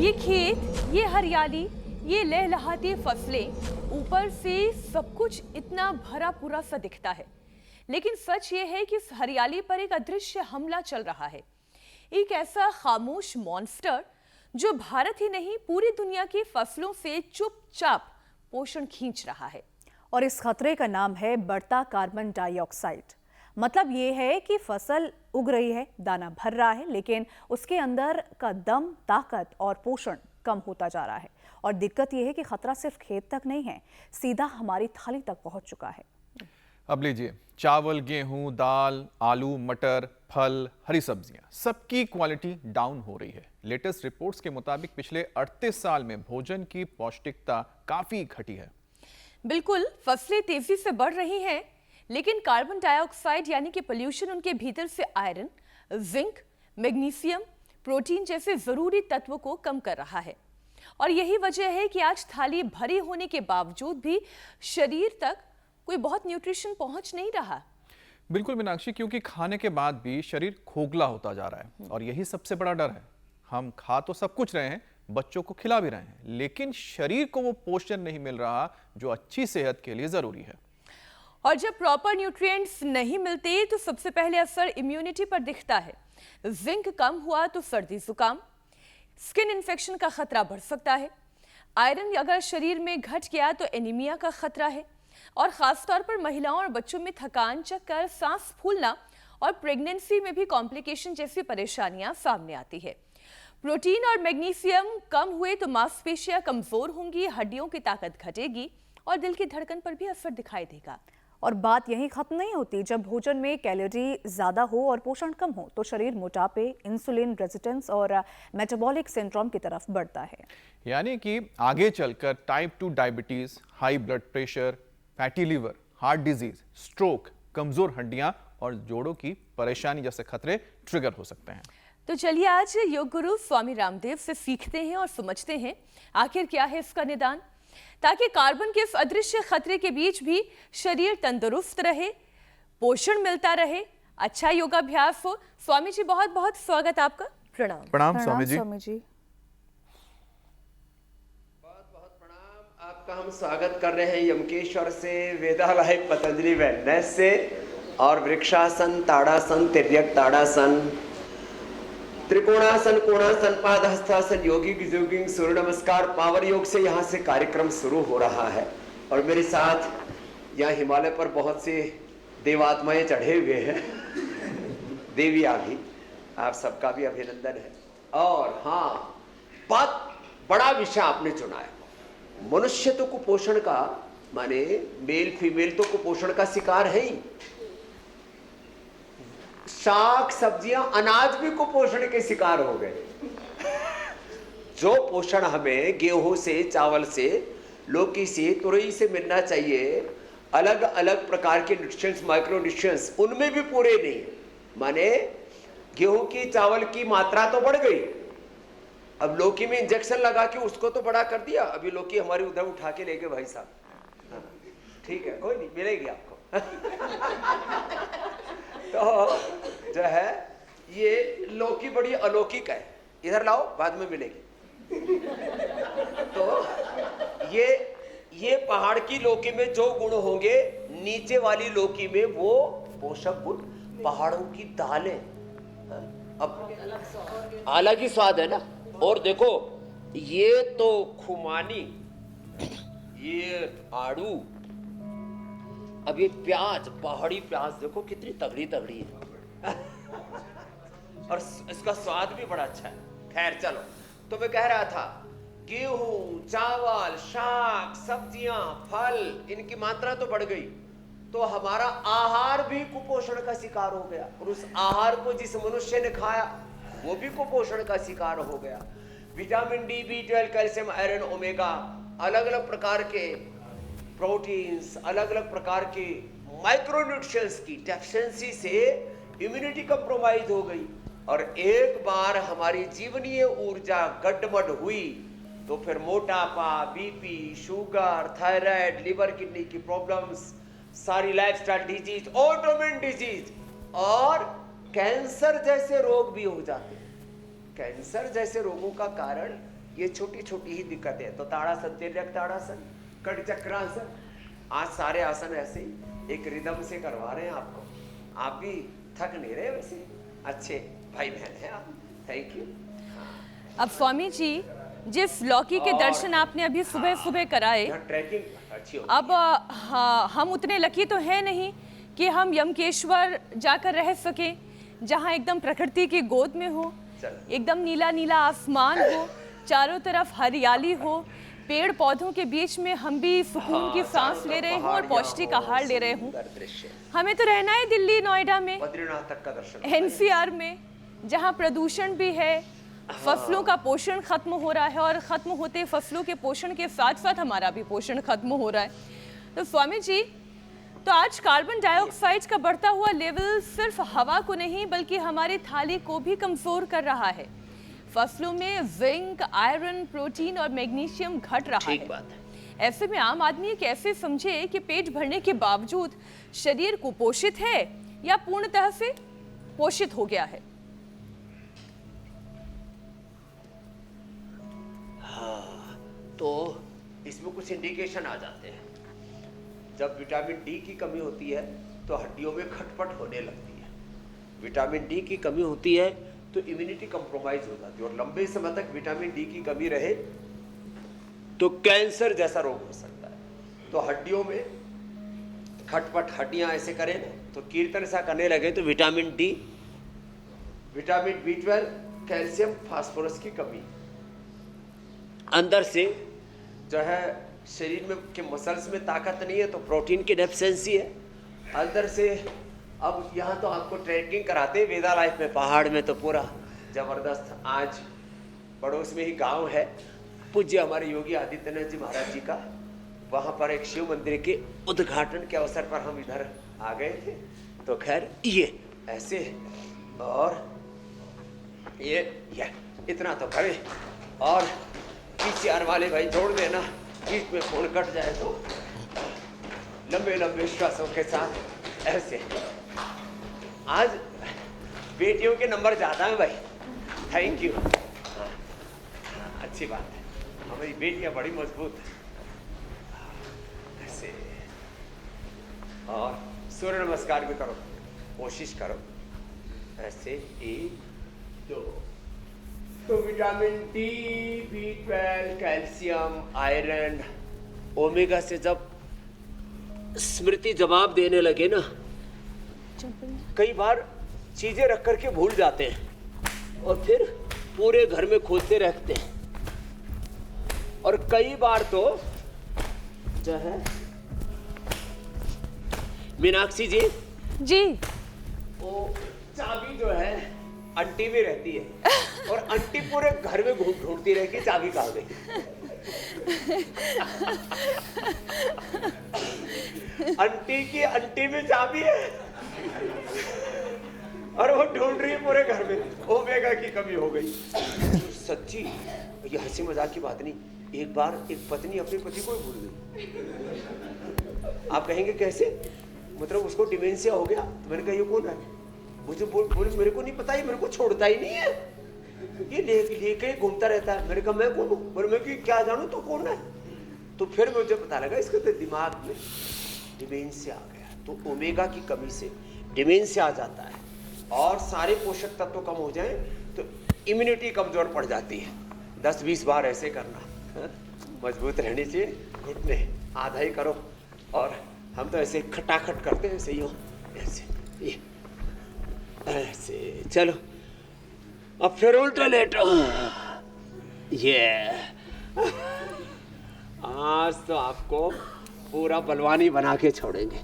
ये खेत, ये हरियाली, ये लहलहाती फसलें, ऊपर से सब कुछ इतना भरा पूरा सा दिखता है, लेकिन सच ये है कि इस हरियाली पर एक अदृश्य हमला चल रहा है। एक ऐसा खामोश मॉन्स्टर जो भारत ही नहीं पूरी दुनिया की फसलों से चुपचाप पोषण खींच रहा है। और इस खतरे का नाम है बढ़ता कार्बन डाइऑक्साइड। मतलब ये है कि फसल उग रही है, दाना भर रहा है, लेकिन उसके अंदर का दम, ताकत और पोषण कम होता जा रहा है। और दिक्कत यह है कि खतरा सिर्फ खेत तक नहीं है, सीधा हमारी थाली तक पहुंच चुका है। अब लीजिए, चावल, गेहूं, दाल, आलू, मटर, फल, हरी सब्जियां, सबकी क्वालिटी डाउन हो रही है। लेटेस्ट रिपोर्ट्स के मुताबिक पिछले 38 साल में भोजन की पौष्टिकता काफी घटी है। बिल्कुल, फसलें तेजी से बढ़ रही हैं, लेकिन कार्बन डाइऑक्साइड यानी कि पोल्यूशन उनके भीतर से आयरन, जिंक, मैग्नीशियम, प्रोटीन जैसे जरूरी तत्वों को कम कर रहा है। और यही वजह है कि आज थाली भरी होने के बावजूद भी शरीर तक कोई बहुत न्यूट्रिशन पहुंच नहीं रहा। बिल्कुल मीनाक्षी, क्योंकि खाने के बाद भी शरीर खोखला होता जा रहा है और यही सबसे बड़ा डर है। हम खा तो सब कुछ रहे हैं, बच्चों को खिला भी रहे हैं, लेकिन शरीर को वो पोषण नहीं मिल रहा जो अच्छी सेहत के लिए जरूरी है। और जब प्रॉपर न्यूट्रिएंट्स नहीं मिलते तो सबसे पहले असर इम्यूनिटी पर दिखता है। जिंक कम हुआ तो सर्दी जुकाम, स्किन इन्फेक्शन का खतरा बढ़ सकता है। आयरन अगर शरीर में घट गया तो एनीमिया का खतरा है। और खासतौर पर महिलाओं और बच्चों में थकान, चक्कर, सांस फूलना और प्रेगनेंसी में भी कॉम्प्लिकेशन जैसी परेशानियां सामने आती है। प्रोटीन और मैग्नीशियम कम हुए तो मांसपेशियां कमजोर होंगी, हड्डियों की ताकत घटेगी और दिल की धड़कन पर भी असर दिखाई देगा। और बात यहीं खत्म नहीं होती। जब भोजन में कैलोरी ज्यादा हो और पोषण कम हो तो शरीर मोटापे, इंसुलिन रेजिस्टेंस और मेटाबॉलिक सिंड्रोम की तरफ बढ़ता है। यानी कि आगे चलकर type 2 diabetes, high blood pressure, fatty liver, heart disease, stroke, कमजोर हड्डियां और जोड़ों की परेशानी जैसे खतरे ट्रिगर हो सकते हैं। तो चलिए आज योग गुरु स्वामी रामदेव से सीखते हैं और समझते हैं आखिर क्या है इसका निदान, ताकि कार्बन के इस अदृश्य खतरे के बीच भी शरीर तंदुरुस्त रहे, पोषण मिलता रहे, अच्छा योगाभ्यास हो। स्वामी जी बहुत बहुत स्वागत आपका। प्रणाम। प्रणाम स्वामी जी। बहुत बहुत प्रणाम आपका। हम स्वागत कर रहे हैं यमकेश्वर से, वेदालय पतंजलि वेलनेस से, और वृक्षासन, ताड़ासन, तिर्यक ताड़ासन, त्रिकोणासन, कोणासन, पादहस्तासन, योगी जोगिंग, सूर्य नमस्कार, पावर योग से यहाँ से कार्यक्रम शुरू हो रहा है। और मेरे साथ यहाँ हिमालय पर बहुत से देवात्माएं चढ़े हुए हैं, देवियाँ भी, आप सबका भी अभिनंदन है। और हाँ, बहुत बड़ा विषय आपने चुना है। मनुष्य तो कुपोषण का, माने मेल फीमेल तो कुपोषण का शिकार है ही। शाक, सब्जियां, अनाज भी कुपोषण के शिकार हो गए। जो पोषण हमें गेहूं से, चावल से, लौकी से, तुरई से मिलना चाहिए, अलग अलग प्रकार के न्यूट्रिएंट्स, माइक्रो न्यूट्रिएंट्स उनमें भी पूरे नहीं। माने गेहूं की, चावल की मात्रा तो बढ़ गई, अब लौकी में इंजेक्शन लगा के उसको तो बड़ा कर दिया। अभी लौकी हमारी उधर उठा के ले गए भाई साहब। ठीक है, कोई नहीं, मिलेगी आपको। तो जो है ये लौकी बड़ी अलौकिक है, इधर लाओ, बाद में मिलेगी। तो ये पहाड़ की लौकी में जो गुण होंगे, नीचे वाली लौकी में वो पोषक गुण, पहाड़ों की दालें, अब अलग ही स्वाद है ना। और देखो, ये तो खुमानी, ये आड़ू, अब ये प्याज, पहाड़ी प्याज देखो कितनी तगड़ी तगड़ी है। और इसका स्वाद भी बड़ा अच्छा है। खैर चलो, तो मैं कह रहा था, गेहूं, चावल, शाक, सब्जियां, फल, इनकी मात्रा तो बढ़ गई, तो हमारा आहार भी कुपोषण का शिकार हो गया। और उस आहार को जिस मनुष्य ने खाया वो भी कुपोषण का शिकार हो गया। Vitamin D, B12, calcium, iron, omega, अलग अलग प्रकार के प्रोटीन्स, अलग अलग प्रकार के माइक्रोन्यूट्रिएंट्स की डेफिशिएंसी से इम्यूनिटी कंप्रोमाइज हो गई। और एक बार हमारी जीवनीय ऊर्जा गड्ढमड हुई तो फिर मोटापा, BP, sugar, thyroid, liver kidney की प्रॉब्लम्स, सारी लाइफस्टाइल डिजीज, ऑटोइम्यून डिजीज और कैंसर जैसे रोग भी हो जाते हैं। कैंसर जैसे रोगों का कारण ये छोटी छोटी ही दिक्कतें हैं। तो ताड़ासन, तिर्यक ताड़ासन, कट चक्रासन, आज सारे आसन ऐसे ही एक रिदम से करवा रहे हैं आपको। आप भी थक नहीं रहे वैसे, अच्छे भाई बहन हैं आप। Thank you. अब स्वामी जी, जिस लौकी के दर्शन आपने अभी सुबह सुबह कराए, यहाँ ट्रैकिंग अच्छी होती अब हाँ, हम उतने लकी तो है नहीं कि हम यमकेश्वर जाकर रह सके, जहाँ एकदम प्रकृति की गोद में हो, एकदम नीला नीला आसमान हो, चारों तरफ हरियाली हो, पेड़ पौधों के बीच में हम भी सुकून की सांस ले रहे हों और पौष्टिक आहार ले रहे हों। हमें तो रहना है दिल्ली नोएडा में, बद्रीनाथ तक का दर्शन, एनसीआर में, जहाँ प्रदूषण भी है, फसलों का पोषण खत्म हो रहा है और खत्म होते फसलों के पोषण के साथ साथ हमारा भी पोषण खत्म हो रहा है। तो स्वामी जी, तो आज कार्बन डाइऑक्साइड का बढ़ता हुआ लेवल सिर्फ हवा को नहीं बल्कि हमारी थाली को भी कमजोर कर रहा है। फसलों में जिंक, आयरन, प्रोटीन और मैग्नीशियम घट रहा है। ठीक बात है। ऐसे में आम आदमी कैसे समझे कि पेट भरने के बावजूद शरीर कुपोषित है या पूर्णतः से पोषित हो गया है? तो इसमें कुछ इंडिकेशन आ जाते हैं। जब विटामिन डी की कमी होती है तो हड्डियों में खटपट होने लगती है। विटामिन डी की कमी होती है तो इम्यूनिटी कंप्रोमाइज हो जाती है, और लंबे समय तक विटामिन डी की कमी रहे तो कैंसर जैसा रोग हो सकता है। तो हड्डियों में खटपट, हड्डियां ऐसे करें तो कीर्तन सा करने लगे तो vitamin D, vitamin B12, calcium, phosphorus की कमी, अंदर से जो है शरीर में के मसल्स में ताकत नहीं है तो प्रोटीन की डेफिशिएंसी है अंदर से। अब यहाँ तो आपको ट्रैकिंग कराते वेदा लाइफ में, पहाड़ में तो पूरा जबरदस्त। आज पड़ोस में ही गांव है, पूज्य हमारे योगी आदित्यनाथ जी महाराज जी का, वहाँ पर एक शिव मंदिर के उद्घाटन के अवसर पर हम इधर आ गए थे। तो खैर ये ऐसे, और ये इतना तो करें, और पीसीआर वाले भाई जोड़ देना, बीच में फोन कट जाए तो लंबे लंबे श्वासों के साथ ऐसे। आज बेटियों के नंबर ज्यादा हैं भाई, थैंक यू। अच्छी बात है, हमारी बेटियां बड़ी मजबूत है ऐसे। और सूर्य नमस्कार भी करो, कोशिश करो ऐसे। 1 2। तो vitamin D, B12, calcium, iron, omega से जब स्मृति जवाब देने लगे ना, कई बार चीजें रख करके भूल जाते हैं और फिर पूरे घर में खोजते रहते हैं। और कई बार तो जो है मीनाक्षी जी जी, वो चाबी जो है आंटी में रहती है और आंटी पूरे घर में ढूंढती रहेगी चाबी कहाँ गई। आंटी की आंटी में चाबी है और वो ढूंढ रही है पूरे घर में, ओमेगा की कमी हो गई। सच्ची, ये हंसी मजाक की बात नहीं। एक बार एक पत्नी अपने पति को भूल गई। आप कहेंगे कैसे? मतलब उसको डिमेंशिया हो गया। तो मैंने कहा ये कौन है? मुझे बोले मेरे को नहीं पता, ये मेरे को छोड़ता ही नहीं है, ये लेके घूमता रहता है। मैंने कहा मैं कौन हूँ? बोले मैं कि क्या जानू तो कौन है। तो फिर मुझे पता लगा इसके तो दिमाग में डिमेंशिया आ गया। तो ओमेगा की कमी से डिमेंशिया आ जाता है और सारे पोषक तत्व कम हो जाएं तो इम्यूनिटी कमजोर पड़ जाती है। 10-20 बार ऐसे करना, मजबूत रहनी चाहिए। घुटने आधा ही करो, और हम तो ऐसे खटाखट करते हैं, ऐसे ही हो ऐसे, ये ऐसे। चलो अब फिर उल्टा लेटो। ये आज तो आपको पूरा बलवानी बना के छोड़ेंगे।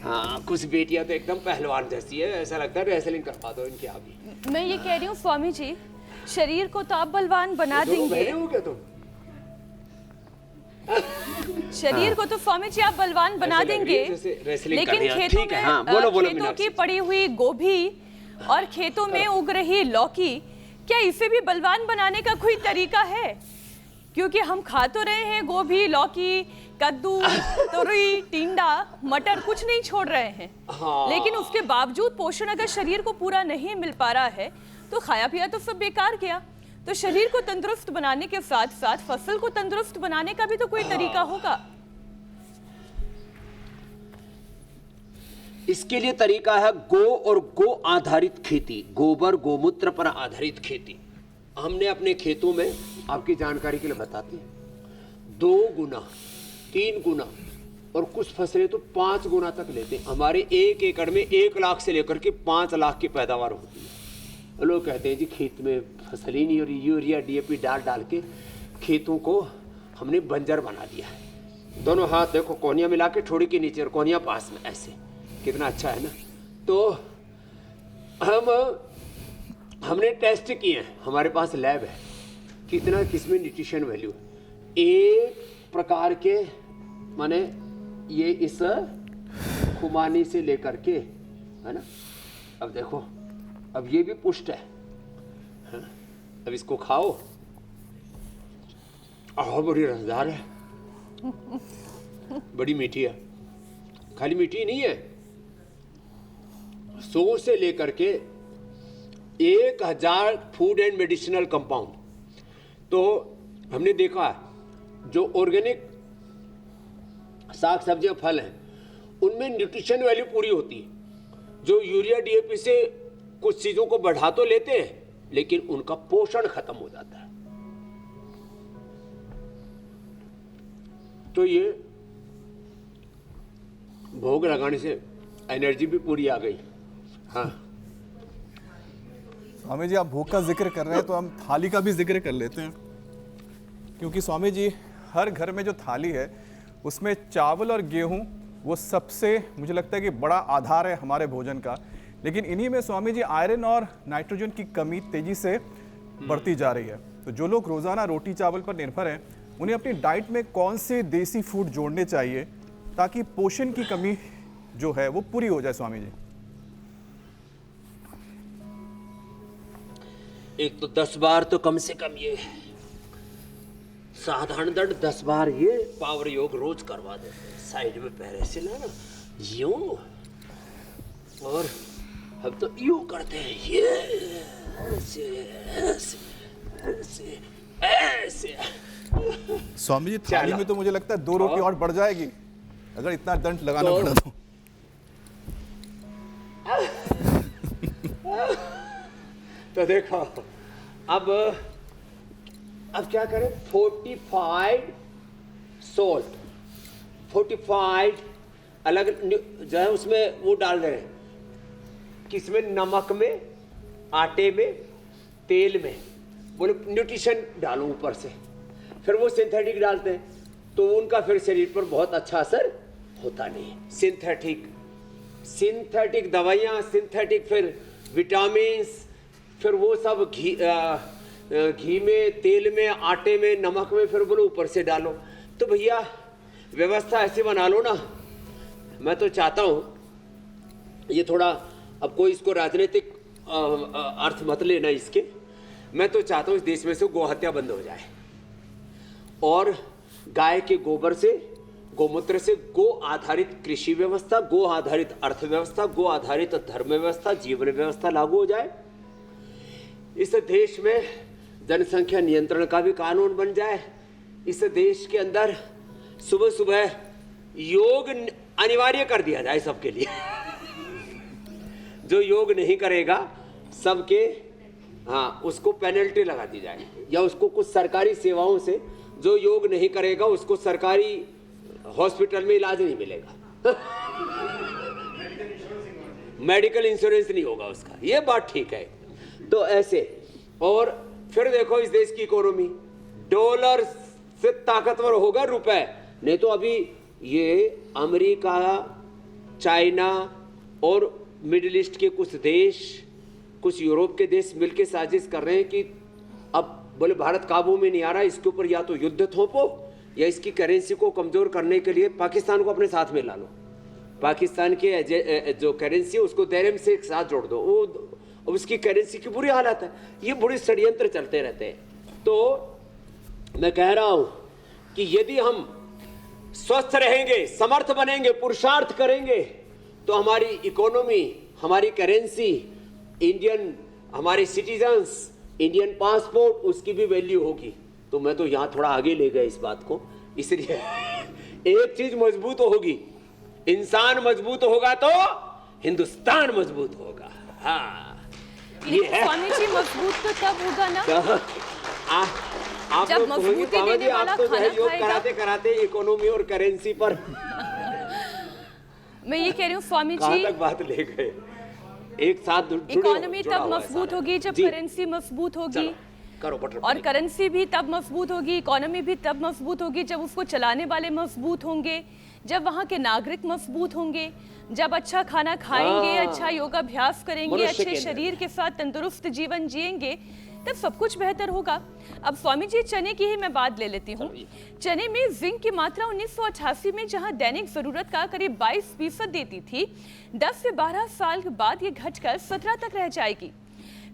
हाँ, कुछ बेटियां तो एकदम पहलवान जैसी है, ऐसा लगता है रेसलिंग करवा दो इनकी। अभी मैं ये कह रही हूँ स्वामी जी, शरीर को तो आप बलवान बना देंगे, हो क्या तुम? शरीर को तो स्वामी जी आप बलवान बना देंगे, लेकिन खेतों में खेतों की पड़ी हुई गोभी और खेतों में उग रही लौकी, क्या इसे भी बलवान बनाने का कोई तरीका है? क्योंकि हम खा तो रहे हैं गोभी, लौकी, कद्दू, तोरई, टिंडा, मटर, कुछ नहीं छोड़ रहे हैं। हाँ। लेकिन उसके बावजूद पोषण अगर शरीर को पूरा नहीं मिल पा रहा है तो खाया पिया तो सब बेकार गया। तो शरीर को तंदुरुस्त बनाने के साथ साथ फसल को तंदुरुस्त बनाने का भी तो कोई तरीका होगा। इसके लिए तरीका है गो और गो आधारित खेती, गोबर गोमूत्र पर आधारित खेती। हमने अपने खेतों में, आपकी जानकारी के लिए बताते हैं, 2 गुना 3 गुना और कुछ फसलें तो 5 गुना तक लेते हैं। हमारे 1 एकड़ में 1 लाख से लेकर के 5 लाख की पैदावार होती है। लोग कहते हैं जी खेत में फसल ही नहीं, और यूरिया DAP डाल के खेतों को हमने बंजर बना दिया है। दोनों हाथ देखो, कोहनियाँ मिला के ठोड़ी के नीचे और कोहनियाँ पास में, ऐसे कितना अच्छा है ना। तो हमने टेस्ट किए हैं, हमारे पास लैब है, कितना किसमें न्यूट्रिशन वैल्यू, एक प्रकार के माने ये इस खुमानी से लेकर के, है ना। अब देखो, अब ये भी पुष्ट है, अब इसको खाओ, बड़ी रसदार है, बड़ी मीठी है। खाली मीठी नहीं है, 100 से लेकर के 1000 फूड एंड मेडिसिनल कंपाउंड। तो हमने देखा जो ऑर्गेनिक साग सब्जी और फल हैं उनमें न्यूट्रिशन वैल्यू पूरी होती है। जो यूरिया DAP से कुछ चीजों को बढ़ा तो लेते हैं, लेकिन उनका पोषण खत्म हो जाता है। तो ये भोग लगाने से एनर्जी भी पूरी आ गई। हाँ स्वामी जी, आप भूख का जिक्र कर रहे हैं तो हम थाली का भी जिक्र कर लेते हैं, क्योंकि स्वामी जी हर घर में जो थाली है उसमें चावल और गेहूं वो सबसे मुझे लगता है कि बड़ा आधार है हमारे भोजन का। लेकिन इन्हीं में स्वामी जी आयरन और नाइट्रोजन की कमी तेजी से बढ़ती जा रही है। तो जो लोग रोजाना रोटी चावल पर निर्भर हैं उन्हें अपनी डाइट में कौन से देसी फूड जोड़ने चाहिए ताकि पोषण की कमी जो है वो पूरी हो जाए स्वामी जी? एक तो 10 बार तो कम से कम ये साधारण दंड 10 बार ये पावर योग रोज करवा देते हैं। साइड में पैर ऐसे लाना, यूं, और हम तो यूं करते हैं, ये ऐसे ऐसे ऐसे ऐसे। स्वामी जी थाली में तो मुझे लगता है 2 रोटी और बढ़ जाएगी अगर इतना दंड लगाना पड़ा तो। तो देखो अब क्या करें, फोर्टिफाइड सोल्ट, फोर्टिफाइड अलग जो है उसमें वो डाल रहे हैं, किसमें, नमक में, आटे में, तेल में, बोले न्यूट्रिशन डालो ऊपर से। फिर वो सिंथेटिक डालते हैं तो उनका फिर शरीर पर बहुत अच्छा असर होता नहीं है। सिंथेटिक दवाइयाँ, सिंथेटिक फिर विटामिन्स, फिर वो सब घी में, तेल में, आटे में, नमक में, फिर बोलो ऊपर से डालो। तो भैया व्यवस्था ऐसे बना लो ना। मैं तो चाहता हूँ ये थोड़ा, अब कोई इसको राजनीतिक अर्थ मत लेना इसके, मैं तो चाहता हूँ इस देश में से गौ हत्या बंद हो जाए और गाय के गोबर से, गोमूत्र से गो आधारित कृषि व्यवस्था, गो आधारित अर्थव्यवस्था, गो आधारित धर्म व्यवस्था, जीवन व्यवस्था लागू हो जाए। इस देश में जनसंख्या नियंत्रण का भी कानून बन जाए। इस देश के अंदर सुबह सुबह योग अनिवार्य कर दिया जाए सबके लिए। जो योग नहीं करेगा सबके, हाँ, उसको पेनल्टी लगा दी जाए, या उसको कुछ सरकारी सेवाओं से, जो योग नहीं करेगा उसको सरकारी हॉस्पिटल में इलाज नहीं मिलेगा। मेडिकल इंश्योरेंस नहीं होगा उसका, ये बात ठीक है। तो ऐसे, और फिर देखो इस देश की इकोनॉमी डॉलर से ताकतवर होगा रुपए, नहीं तो अभी ये अमेरिका, चाइना और मिडिल ईस्ट के कुछ देश, कुछ यूरोप के देश मिलकर साजिश कर रहे हैं कि अब बोले भारत काबू में नहीं आ रहा, इसके ऊपर या तो युद्ध थोपो या इसकी करेंसी को कमजोर करने के लिए पाकिस्तान को अपने साथ में ला लो। पाकिस्तान के जो करेंसी है उसको दरहम से एक साथ जोड़ दो, वो उसकी करेंसी की बुरी हालत है। ये बड़े षड्यंत्र चलते रहते हैं। तो मैं कह रहा हूं कि यदि हम स्वस्थ रहेंगे, समर्थ बनेंगे, पुरुषार्थ करेंगे, तो हमारी इकोनॉमी, हमारी करेंसी, इंडियन हमारे सिटीजन्स इंडियन पासपोर्ट उसकी भी वैल्यू होगी। तो मैं तो यहाँ थोड़ा आगे ले गया इस बात को, इसलिए एक चीज मजबूत होगी, इंसान मजबूत होगा तो हिंदुस्तान मजबूत होगा। हाँ ये लेकिन है। स्वामी जी मजबूत तो तब होगा ना आप जब लोग कहोगे, मजबूती बाबा जी देने वाला आप तो खाना योग खाएगा। कराते कराते इकोनॉमी और करेंसी पर मैं ये कह रही हूँ स्वामी कहाँ जी, तक बात ले गए। एक साथ जुड़े हो, इकोनॉमी जुड़ा तब हुआ है मजबूत सारा। होगी जब जी, करेंसी मजबूत होगी, चलो, करो बटर और फ्लाई। करेंसी भी तब मजबूत होगी, इकोनॉमी भी तब मजबूत होगी जब उसको चलाने वाले मजबूत होंगे, जब वहाँ के नागरिक मजबूत होंगे, जब अच्छा खाना खाएंगे, हाँ। अच्छा योगाभ्यास करेंगे, मनुष्य अच्छे के अंदर। शरीर के साथ तंदुरुस्त जीवन जिएंगे, तब सब कुछ बेहतर होगा। अब स्वामी जी चने की ही मैं बात ले लेती हूँ। चने में जिंक की मात्रा 1988 में जहाँ दैनिक जरूरत का करीब 22% देती थी, 10 से 12 साल के बाद ये घटकर 17 तक रह जाएगी।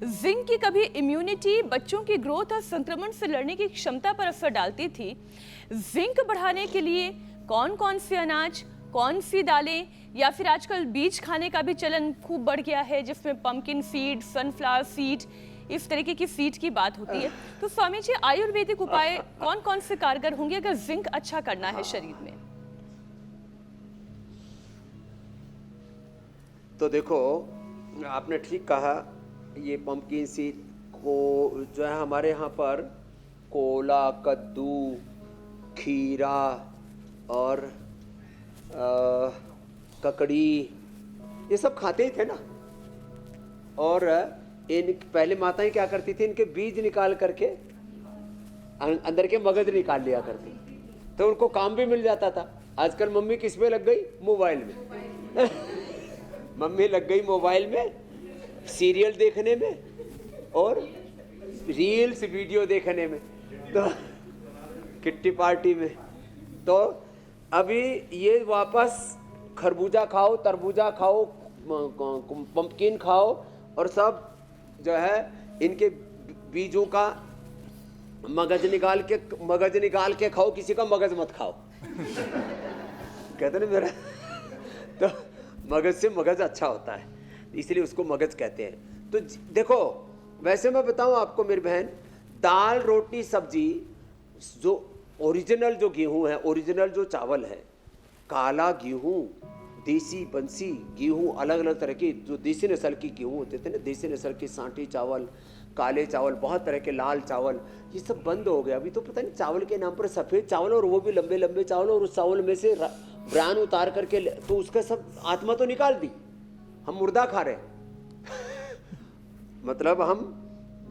जिंक की कभी इम्यूनिटी, बच्चों की ग्रोथ और संक्रमण से लड़ने की क्षमता पर असर डालती थी। जिंक बढ़ाने के लिए कौन कौन से अनाज, कौन सी दालें, या फिर आजकल बीज खाने का भी चलन खूब बढ़ गया है जिसमें पंपकिन सीड, सनफ्लावर सीड, इस तरीके की सीड की बात होती है। तो स्वामी जी आयुर्वेदिक उपाय कौन कौन से कारगर होंगे अगर जिंक अच्छा करना है शरीर में? तो देखो आपने ठीक कहा, ये पंपकिन सीड को जो है हमारे यहाँ पर कोला, कद्दू, खीरा और ककड़ी ये सब खाते ही थे ना। और इन पहले माताएं क्या करती थी, इनके बीज निकाल करके अंदर के मगज निकाल लिया करती, तो उनको काम भी मिल जाता था। आजकल मम्मी किस में लग गई? मोबाइल में मम्मी लग गई मोबाइल में, सीरियल देखने में और रील्स वीडियो देखने में, तो किट्टी पार्टी में। तो अभी ये वापस खरबूजा खाओ, तरबूजा खाओ, पंपकिन खाओ और सब जो है इनके बीजों का मगज निकाल के खाओ, किसी का मगज मत खाओ कहते ना मेरा तो मगज से मगज अच्छा होता है, इसलिए उसको मगज कहते हैं। तो देखो वैसे मैं बताऊं आपको मेरी बहन, दाल रोटी सब्जी, जो ओरिजिनल जो गेहूं है, ओरिजिनल जो चावल है, काला गेहूं, देसी बंसी गेहूं, अलग अलग तरह की जो देसी नस्ल की गेहूं होते थे ना, देसी नस्ल के सांठी चावल, काले चावल, बहुत तरह के लाल चावल, ये सब बंद हो गया। अभी तो पता नहीं चावल के नाम पर सफ़ेद चावल, और वो भी लंबे लंबे चावल, और उस चावल में से ब्रान उतार करके तो उसका सब आत्मा तो निकाल दी, हम मुर्दा खा रहे मतलब हम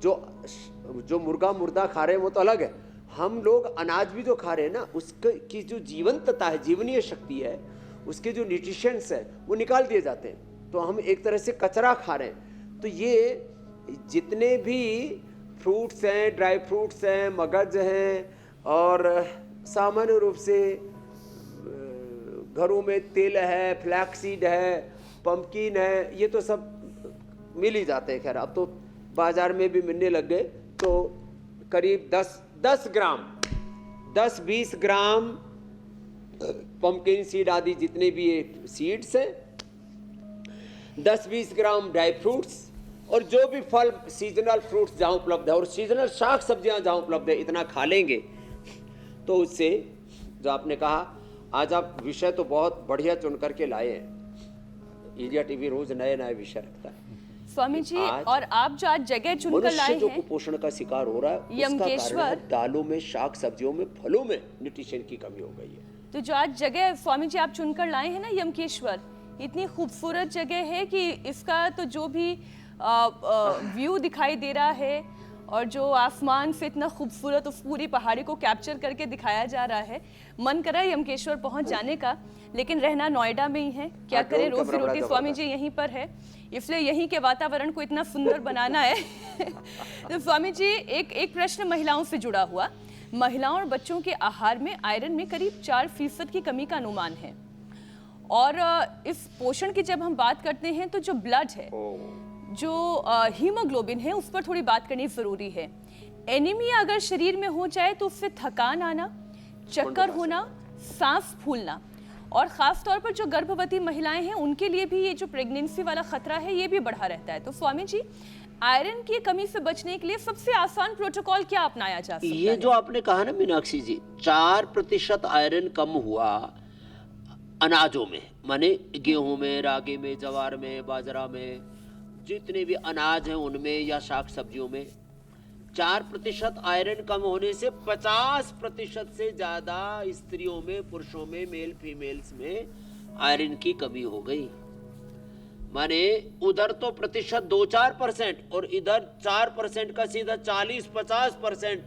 जो मुर्दा खा रहे हैं वो तो अलग है, हम लोग अनाज भी जो खा रहे हैं ना, उसकी जो जीवंतता है, जीवनीय शक्ति है, उसके जो न्यूट्रिशंस है वो निकाल दिए जाते हैं, तो हम एक तरह से कचरा खा रहे हैं। तो ये जितने भी फ्रूट्स हैं, ड्राई फ्रूट्स हैं, मगज हैं, और सामान्य रूप से घरों में तिल है, फ्लैक्सीड है, पंपकिन है, ये तो सब मिल ही जाते हैं। खैर अब तो बाजार में भी मिलने लग गए। तो करीब 10 ग्राम 10-20 ग्राम पंपकिन सीड आदि जितने भी ये सीड्स हैं, 10-20 ग्राम ड्राई फ्रूट्स, और जो भी फल सीजनल फ्रूट्स जहाँ उपलब्ध है और सीजनल शाक सब्जियाँ जहाँ उपलब्ध है, इतना खा लेंगे तो उससे जो आपने कहा, आज आप विषय तो बहुत बढ़िया चुन करके लाए हैं। इंडिया टीवी रोज नए नए विषय रखता है स्वामी जी, आज और आप जो आज जगह चुनकर मनुष्य लाए जो हैं, कुपोषण का शिकार हो रहा है, उसका कारण यमकेश्वर, है दालों में, शाक सब्जियों में, फलों में न्यूट्रिशन की कमी हो गई है। तो जो आज जगह स्वामी जी आप चुनकर लाए हैं ना, यमकेश्वर, इतनी खूबसूरत जगह है कि इसका तो जो भी व्यू दिखाई दे रहा है, और जो आसमान से इतना खूबसूरत उस पूरी पहाड़ी को कैप्चर करके दिखाया जा रहा है, मन कर रहा है यमकेश्वर पहुंच जाने का, लेकिन रहना नोएडा में ही है, क्या करें, रोजी रोटी स्वामी जी यहीं पर है, इसलिए यहीं के वातावरण को इतना सुंदर बनाना है तो स्वामी जी एक प्रश्न महिलाओं से जुड़ा हुआ, महिलाओं और बच्चों के आहार में आयरन में करीब 4% की कमी का अनुमान है, और इस पोषण की जब हम बात करते हैं तो जो ब्लड है, जो हीमोग्लोबिन है, उस पर थोड़ी बात करनी जरूरी है। एनीमिया अगर शरीर में हो जाए तो उससे थकान आना, चक्कर होना, सांस फूलना, और ख़ास तौर पर जो गर्भवती महिलाएं हैं उनके लिए भी ये जो प्रेगनेंसी वाला खतरा है ये भी बढ़ा रहता है। तो स्वामी जी आयरन की कमी से बचने के लिए सबसे आसान प्रोटोकॉल क्या अपनाया जा सकता ये है? जो आपने कहा ना मीनाक्षी जी, 4% आयरन कम हुआ अनाजों में, माने गेहूं में, रागी में, जवार में, बाजरा में, जितने भी अनाज हैं उनमें या शाक सब्जियों में 4% आयरन कम होने से 50% से ज्यादा स्त्रियों में, पुरुषों में, मेल फीमेल्स में आयरन की कमी हो गई। माने उधर तो प्रतिशत 2-4% और इधर 4% का सीधा 40-50%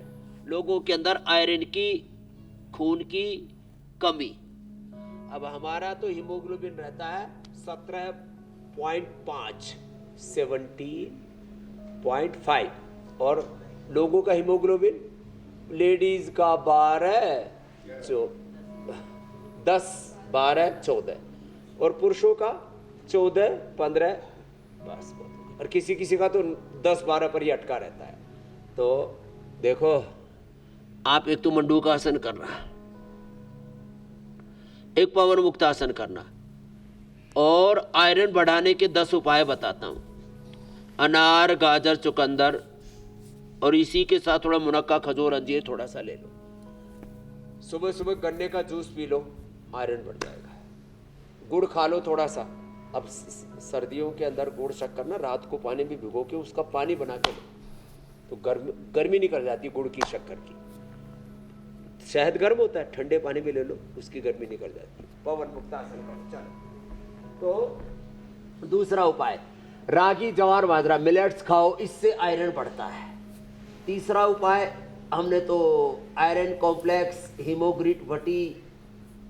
लोगों के अंदर आयरन की, खून की कमी। अब हमारा तो हीमोग्लोबिन रहता है 17.5, 17.5 और लोगों का हीमोग्लोबिन, लेडीज का 10-12-14 और पुरुषों का 14-15, बस। और किसी किसी का तो 10-12 पर ही अटका रहता है। तो देखो, आप एक तो मंडूक आसन करना, एक पवन मुक्त आसन करना, और आयरन बढ़ाने के 10 उपाय बताता हूं। अनार, गाजर, चुकंदर और इसी के साथ थोड़ा मुनक्का, खजूर, अंजीर थोड़ा सा ले लो। सुबह सुबह गन्ने का जूस पी लो, आयरन बढ़ जाएगा। गुड़ खा लो थोड़ा सा। अब सर्दियों के अंदर गुड़ शक्कर ना रात को पानी में भिगो के उसका पानी बना के लो तो गर्मी निकल जाती है गुड़ की, शक्कर की। शहद गर्म होता है, ठंडे पानी में ले लो, उसकी गर्मी निकल जाती है। पवन मुक्त आसन करो। चलो, तो दूसरा उपाय, रागी, जवार, बाजरा, मिलेट्स खाओ, इससे आयरन बढ़ता है। तीसरा उपाय हमने तो आयरन कॉम्प्लेक्स, हीमोग्रिट वटी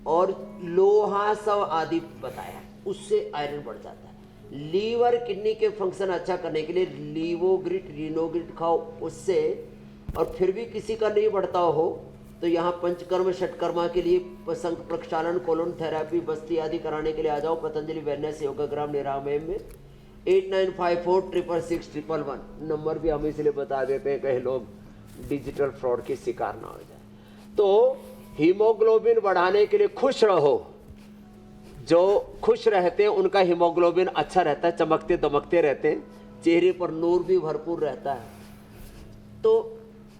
और लोहा सब आदि बताया, उससे आयरन बढ़ जाता है। लीवर, किडनी के फंक्शन अच्छा करने के लिए लीवोग्रिट, रीनोग्रिट खाओ, उससे। और फिर भी किसी का नहीं बढ़ता हो तो यहाँ पंचकर्म षटकर्मा के लिए संघ प्रक्षालन, कोलोन थेरेपी, बस्ती आदि कराने के लिए आ जाओ पतंजलि वेलनेस योगाग्राम निरामय में। 8954666111 नंबर भी हम इसलिए बता देते हैं कहीं लोग डिजिटल फ्रॉड के शिकार ना हो जाए। तो हीमोग्लोबिन बढ़ाने के लिए खुश रहो। जो खुश रहते हैं उनका हीमोग्लोबिन अच्छा रहता है, चमकते दमकते रहते हैं, चेहरे पर नूर भी भरपूर रहता है। तो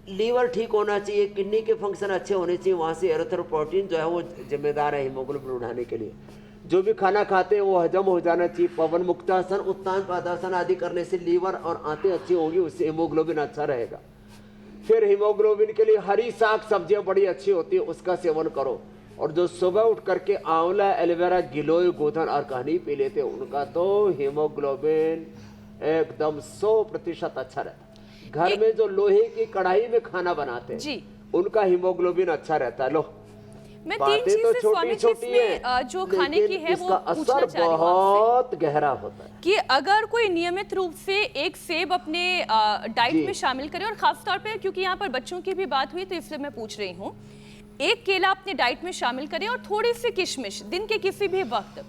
लीवर ठीक होना चाहिए, किडनी के फंक्शन अच्छे होने चाहिए, वहाँ से एरिथ्रोपोइटिन जो है वो जिम्मेदार है हीमोग्लोबिन बढ़ाने के लिए। जो भी खाना खाते हैं वो हजम हो जाना चाहिए। पवन मुक्तासन, उत्तान पादासन आदि करने से लीवर और आंतें अच्छी होंगी, उससे हीमोग्लोबिन अच्छा रहेगा। फिर हीमोग्लोबिन के लिए हरी साग सब्जियां बड़ी अच्छी होती है, उसका सेवन करो। और जो सुबह उठ करके आंवला, एलोवेरा, गिलोय, गोधन और कहानी पी लेते हैं, उनका तो हीमोग्लोबिन एकदम 100% अच्छा रहता है। घर में जो लोहे की कढ़ाई में खाना बनाते हैं जी, उनका हीमोग्लोबिन अच्छा रहता है। लो, मैं बातें 3 तो चीजें स्वामी जी छोटी-छोटी इसमें हैं, जो खाने की लेकिन है इसका वो पूछना असर चाह रही हूँ आपसे बहुत गहरा होता है। कि अगर कोई नियमित रूप से एक सेब अपने डाइट जी। में शामिल करे, और खास तौर पे क्योंकि यहाँ पर बच्चों की भी बात हुई तो इसलिए मैं पूछ रही हूँ, एक केला अपने डाइट में शामिल करें और थोड़ी सी किशमिश दिन के किसी भी वक्त,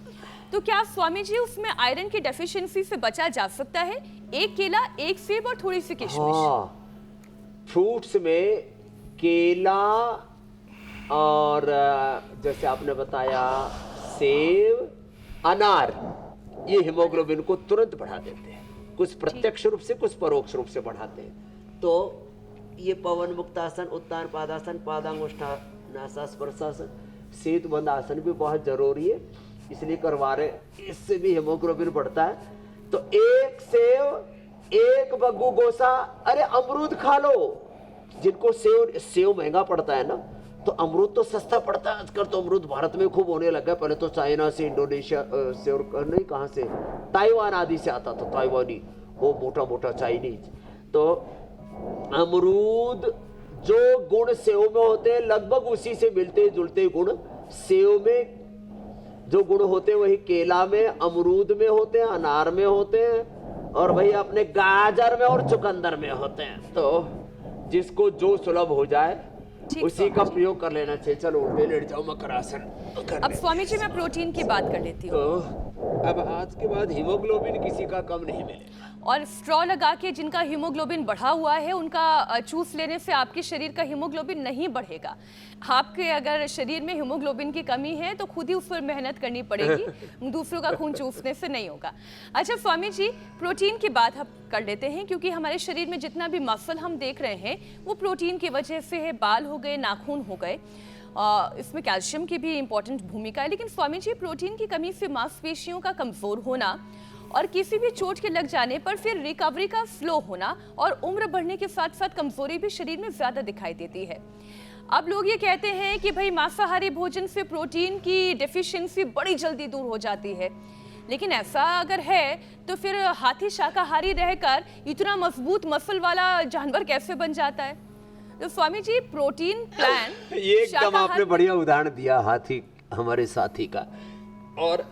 तो क्या स्वामी जी उसमें आयरन की डेफिशिएंसी से बचा जा सकता है? एक केला, एक सेब और थोड़ी सी किशमिश। हाँ, फ्रूट्स में केला और जैसे आपने बताया सेब, अनार, ये हीमोग्लोबिन को तुरंत बढ़ा देते हैं। कुछ प्रत्यक्ष रूप से, कुछ परोक्ष रूप से बढ़ाते हैं। तो ये पवन मुक्तासन, उत्तान पादासन, पादांगुष्ठानासा स्पर्शासन, सेतुबंध आसन भी बहुत जरूरी है, इसलिए करवा रहे, इससे भी हीमोग्लोबिन बढ़ता है। तो एक सेब, एक बग्गू गोसा, अरे अमरूद खा लो। जिनको सेव महंगा पड़ता है ना, तो अमरूद तो सस्ता पड़ता है आजकल। तो अमरूद भारत में खूब होने लगा है, पहले तो चाइना से, इंडोनेशिया से, और नहीं कहाँ से, ताइवान आदि से आता था, ताइवानी, वो मोटा मोटा चाइनीज। तो अमरूद जो गुण सेव में होते हैं लगभग उसी से मिलते जुलते गुण सेव में जो गुण होते हैं वही केला में, अमरूद में होते हैं, अनार में होते हैं, और भाई अपने गाजर में और चुकंदर में होते हैं। तो जिसको जो सुलभ हो जाए उसी का प्रयोग कर लेना चाहिए। चलो उल्टे लेट जाओ, मकर आसन। अब स्वामी जी मैं प्रोटीन की बात कर लेती हूँ। तो अब आज के बाद हीमोग्लोबिन किसी का कम नहीं मिलेगा। और स्ट्रॉ लगा के जिनका हीमोग्लोबिन बढ़ा हुआ है उनका चूस लेने से आपके शरीर का हीमोग्लोबिन नहीं बढ़ेगा। आपके अगर शरीर में हीमोग्लोबिन की कमी है तो खुद ही उस पर मेहनत करनी पड़ेगी, दूसरों का खून चूसने से नहीं होगा। अच्छा स्वामी जी, प्रोटीन की बात हम कर लेते हैं क्योंकि हमारे शरीर में जितना भी मसल हम देख रहे हैं वो प्रोटीन की वजह से है। बाल हो गए, नाखून हो गए, इसमें कैल्शियम की भी इंपॉर्टेंट भूमिका है। लेकिन स्वामी जी, प्रोटीन की कमी से मांसपेशियों का कमजोर होना और किसी भी चोट के लग जाने पर फिर रिकवरी का स्लो होना और उम्र बढ़ने के साथ साथ कमजोरी भी शरीर में ज्यादा दिखाई देती है। अब लोग ये कहते हैं कि भाई मांसाहारी भोजन से प्रोटीन की डेफिशिएंसी बड़ी जल्दी दूर हो जाती है, लेकिन ऐसा अगर है तो फिर हाथी शाकाहारी रहकर इतना मजबूत मसल वाला जानवर कैसे बन जाता है? तो स्वामी जी, प्रोटीन प्लान ये एकदम आपने बढ़िया उदाहरण दिया हाथी हमारे साथी का। और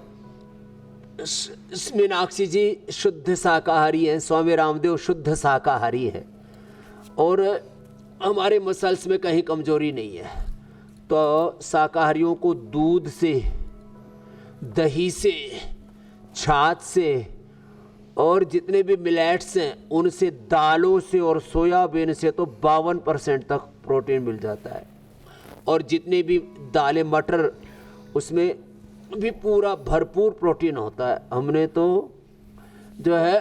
मीनाक्षी जी शुद्ध शाकाहारी हैं, स्वामी रामदेव शुद्ध शाकाहारी हैं और हमारे मसल्स में कहीं कमजोरी नहीं है। तो शाकाहारियों को दूध से, दही से, छाछ से और जितने भी मिलेट्स हैं उनसे, दालों से और सोयाबीन से तो 52% तक प्रोटीन मिल जाता है। और जितने भी दालें, मटर, उसमें भी पूरा भरपूर प्रोटीन होता है। हमने तो जो है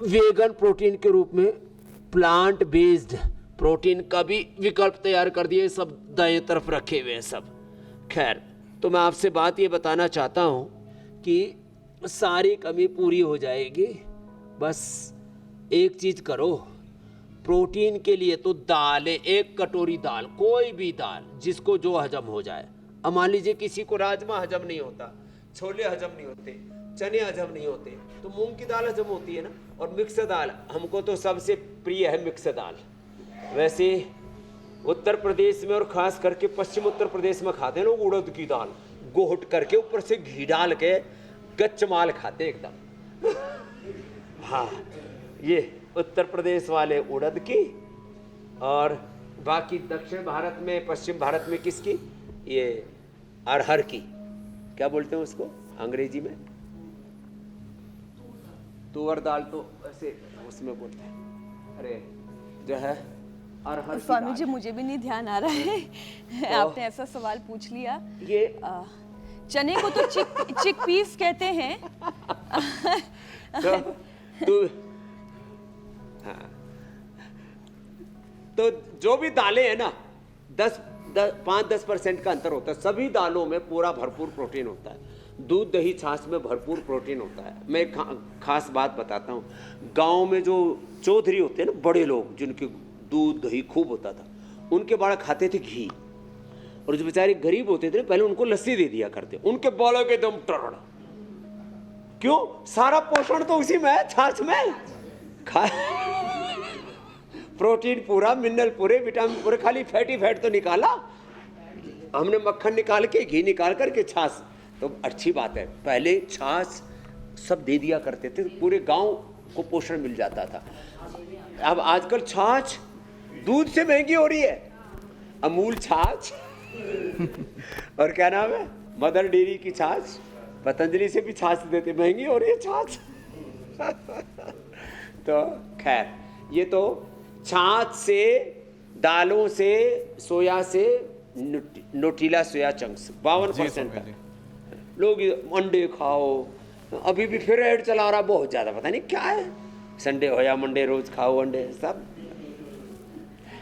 वेगन प्रोटीन के रूप में प्लांट बेस्ड प्रोटीन का भी विकल्प तैयार कर दिए, सब दाएं तरफ रखे हुए हैं सब। खैर, तो मैं आपसे बात ये बताना चाहता हूँ कि सारी कमी पूरी हो जाएगी, बस एक चीज़ करो। प्रोटीन के लिए तो दाल है, 1 कटोरी दाल, कोई भी दाल जिसको जो हजम हो जाए। अब मान लीजिए किसी को राजमा हजम नहीं होता, छोले हजम नहीं होते, चने हजम नहीं होते, तो मूंग की दाल हजम होती है ना। और मिक्स दाल हमको तो सबसे प्रिय है, मिक्स दाल। वैसे उत्तर प्रदेश में और खास करके पश्चिम उत्तर प्रदेश में खाते हैं लोग उड़द की दाल, घोट करके ऊपर से घी डाल के गच्च माल खाते एकदम। हाँ, ये उत्तर प्रदेश वाले उड़द की, और बाकी दक्षिण भारत में, पश्चिम भारत में किसकी, ये अरहर की, क्या बोलते हैं उसको अंग्रेजी में, तुअर दाल, तो ऐसे उसमें बोलते हैं। अरे जो है अरहर। स्वामी जी, मुझे भी नहीं ध्यान आ रहा है, आपने ऐसा सवाल पूछ लिया। ये चने को तो चिक पीस कहते हैं। तो जो भी दालें हैं ना, 5-10% का अंतर होता है। सभी दालों में पूरा भरपूर प्रोटीन होता है। दूध, दही, छाछ में भरपूर प्रोटीन होता है। मैं एक खास बात बताता हूँ। गांव में जो चौधरी होते हैं ना, बड़े लोग जिनके दूध दही खूब होता था, उनके बाल खाते थे घी, और जो बेचारे गरीब होते थे पहले उनको लस्सी दे दिया करते, उनके बालों के दम टरड़। क्यों? सारा पोषण तो उसी में है, छाछ में। प्रोटीन पूरा, मिनरल पूरे, विटामिन पूरे, खाली फैटी फैट तो निकाला हमने। मक्खन निकाल के, घी निकाल करके छाछ, तो अच्छी बात है। पहले छाछ सब दे दिया करते थे, पूरे गांव को पोषण मिल जाता था। अब आजकल छाछ दूध से महंगी हो रही है। अमूल छाछ और क्या नाम है, मदर डेयरी की छाछ, पतंजलि से भी छाछ देते, महंगी हो रही है छाछ। तो खैर, ये तो छाछ से, दालों से, सोया से, न्यूट्रिला सोया चंक्स 52% का। लोग अंडे खाओ, अभी भी फिर ऐड चला रहा बहुत ज्यादा, पता नहीं क्या है, संडे हो या मंडे रोज खाओ अंडे, सब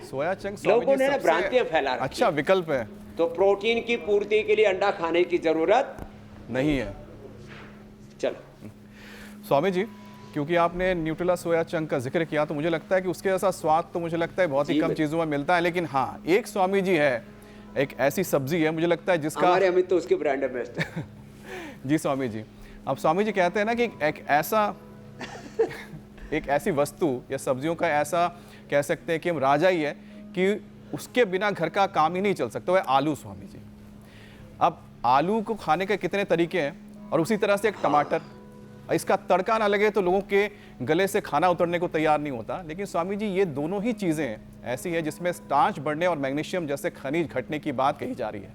सोया चंक्स लोगों ने ना भ्रांतियां फैला रखी। अच्छा विकल्प है, तो प्रोटीन की पूर्ति के लिए अंडा खाने की जरूरत नहीं है। चलो स्वामी जी, क्योंकि आपने न्यूट्रिला सोया चंक का जिक्र किया, तो मुझे लगता है कि उसके जैसा स्वाद तो मुझे लगता है बहुत ही कम चीजों में मिलता है। लेकिन हाँ, एक स्वामी जी है, एक ऐसी सब्जी है, मुझे लगता है जिसका, हमारे अमित तो उसके ब्रांड एम्बेसडर। जी स्वामी जी, अब स्वामी जी कहते हैं ना कि एक ऐसी वस्तु या सब्जियों का ऐसा कह सकते हैं कि हम राजा ही है कि उसके बिना घर का काम ही नहीं चल सकता, वह आलू। स्वामी जी, अब आलू को खाने के कितने तरीके हैं, और उसी तरह से एक टमाटर, इसका तड़का ना लगे तो लोगों के गले से खाना उतरने को तैयार नहीं होता। लेकिन स्वामी जी, ये दोनों ही चीज़ें ऐसी हैं जिसमें स्टार्च बढ़ने और मैग्नीशियम जैसे खनिज घटने की बात कही जा रही है।